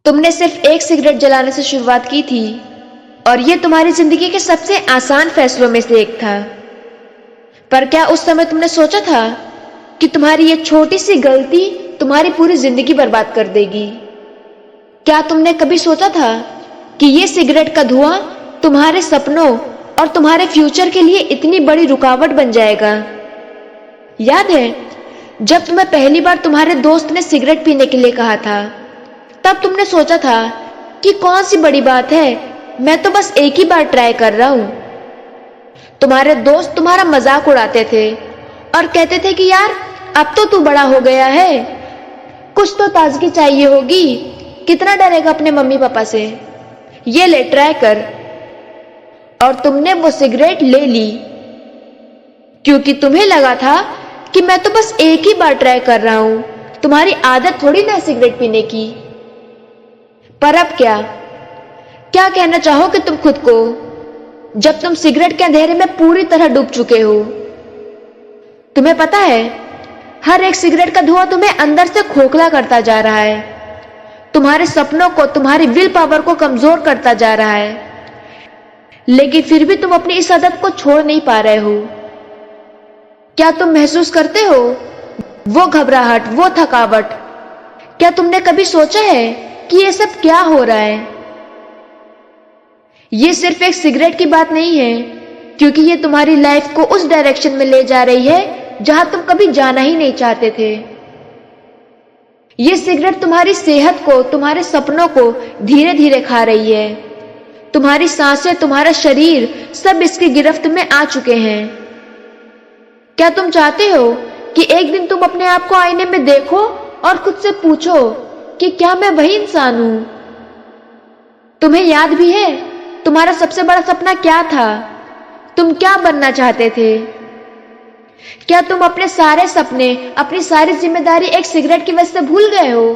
तुमने सिर्फ एक सिगरेट जलाने से शुरुआत की थी और यह तुम्हारी जिंदगी के सबसे आसान फैसलों में से एक था। पर क्या उस समय तुमने सोचा था कि तुम्हारी यह छोटी सी गलती तुम्हारी पूरी जिंदगी बर्बाद कर देगी? क्या तुमने कभी सोचा था कि यह सिगरेट का धुआं तुम्हारे सपनों और तुम्हारे फ्यूचर के लिए इतनी बड़ी रुकावट बन जाएगा? याद है जब तुम्हें पहली बार तुम्हारे दोस्त ने सिगरेट पीने के लिए कहा था, तब तुमने सोचा था कि कौन सी बड़ी बात है, मैं तो बस एक ही बार ट्राई कर रहा हूं। तुम्हारे दोस्त तुम्हारा मजाक उड़ाते थे और कहते थे कि यार अब तो तू बड़ा हो गया है, कुछ तो ताजगी चाहिए होगी, कितना डरेगा अपने मम्मी पापा से, ये ले ट्राई कर। और तुमने वो सिगरेट ले ली क्योंकि तुम्हें लगा था कि मैं तो बस एक ही बार ट्राई कर रहा हूं, तुम्हारी आदत थोड़ी ना सिगरेट पीने की। पर अब क्या क्या कहना चाहोगे तुम खुद को जब तुम सिगरेट के अंधेरे में पूरी तरह डूब चुके हो? तुम्हें पता है हर एक सिगरेट का धुआं तुम्हें अंदर से खोखला करता जा रहा है, तुम्हारे सपनों को, तुम्हारी विल पावर को कमजोर करता जा रहा है, लेकिन फिर भी तुम अपनी इस आदत को छोड़ नहीं पा रहे हो। क्या तुम महसूस करते हो वो घबराहट, वो थकावट? क्या तुमने कभी सोचा है कि ये सब क्या हो रहा है? ये सिर्फ एक सिगरेट की बात नहीं है, क्योंकि ये तुम्हारी लाइफ को उस डायरेक्शन में ले जा रही है जहां तुम कभी जाना ही नहीं चाहते थे। ये सिगरेट तुम्हारी सेहत को, तुम्हारे सपनों को धीरे धीरे खा रही है। तुम्हारी सांसें, तुम्हारा शरीर सब इसकी गिरफ्त में आ चुके हैं। क्या तुम चाहते हो कि एक दिन तुम अपने आप को आईने में देखो और खुद से पूछो कि क्या मैं वही इंसान हूं? तुम्हें याद भी है तुम्हारा सबसे बड़ा सपना क्या था? तुम क्या बनना चाहते थे? क्या तुम अपने सारे सपने, अपनी सारी जिम्मेदारी एक सिगरेट की वजह से भूल गए हो?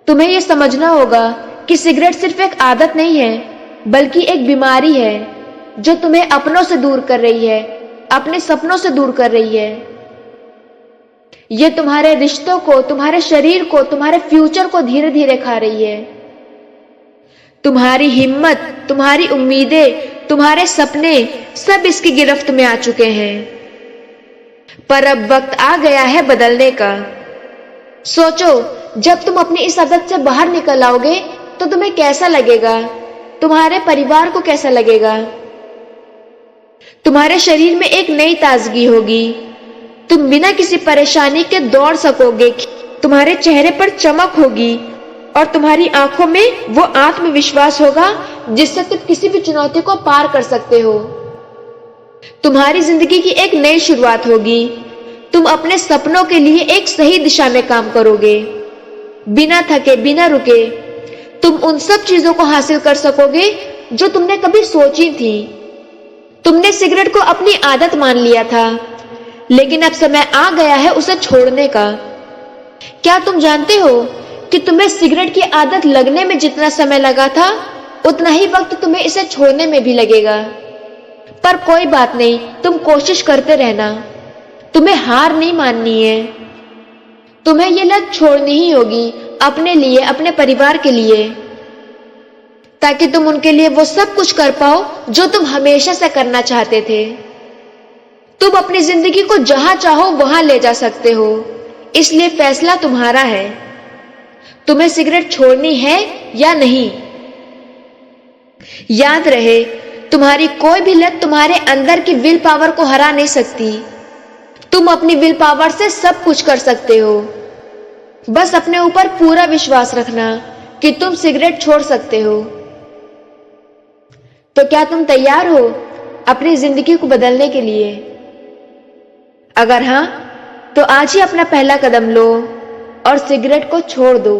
तुम्हें यह समझना होगा कि सिगरेट सिर्फ एक आदत नहीं है, बल्कि एक बीमारी है जो तुम्हें अपनों से दूर कर रही है, अपने सपनों से दूर कर रही है। यह तुम्हारे रिश्तों को, तुम्हारे शरीर को, तुम्हारे फ्यूचर को धीरे धीरे खा रही है। तुम्हारी हिम्मत, तुम्हारी उम्मीदें, तुम्हारे सपने सब इसकी गिरफ्त में आ चुके हैं। पर अब वक्त आ गया है बदलने का। सोचो जब तुम अपनी इस आदत से बाहर निकल आओगे तो तुम्हें कैसा लगेगा, तुम्हारे परिवार को कैसा लगेगा? तुम्हारे शरीर में एक नई ताजगी होगी, तुम बिना किसी परेशानी के दौड़ सकोगे, तुम्हारे चेहरे पर चमक होगी और तुम्हारी आंखों में वो आत्मविश्वास होगा जिससे तुम किसी भी चुनौती को पार कर सकते हो। तुम्हारी जिंदगी की एक नई शुरुआत होगी। तुम अपने सपनों के लिए एक सही दिशा में काम करोगे, बिना थके, बिना रुके। तुम उन सब चीजों को हासिल कर सकोगे जो तुमने कभी सोची थी। तुमने सिगरेट को अपनी आदत मान लिया था, लेकिन अब समय आ गया है उसे छोड़ने का। क्या तुम जानते हो कि तुम्हें सिगरेट की आदत लगने में जितना समय लगा था, उतना ही वक्त तुम्हें इसे छोड़ने में भी लगेगा। पर कोई बात नहीं, तुम कोशिश करते रहना। तुम्हें हार नहीं माननी है। तुम्हें यह लत छोड़नी ही होगी, अपने लिए, अपने परिवार के लिए, ताकि तुम उनके लिए वो सब कुछ कर पाओ जो तुम हमेशा से करना चाहते थे। तुम अपनी जिंदगी को जहां चाहो वहां ले जा सकते हो, इसलिए फैसला तुम्हारा है। तुम्हें सिगरेट छोड़नी है या नहीं? याद रहे, तुम्हारी कोई भी लत तुम्हारे अंदर की विल पावर को हरा नहीं सकती। तुम अपनी विल पावर से सब कुछ कर सकते हो। बस अपने ऊपर पूरा विश्वास रखना कि तुम सिगरेट छोड़ सकते हो। तो क्या तुम तैयार हो अपनी जिंदगी को बदलने के लिए? अगर हां, तो आज ही अपना पहला कदम लो और सिगरेट को छोड़ दो।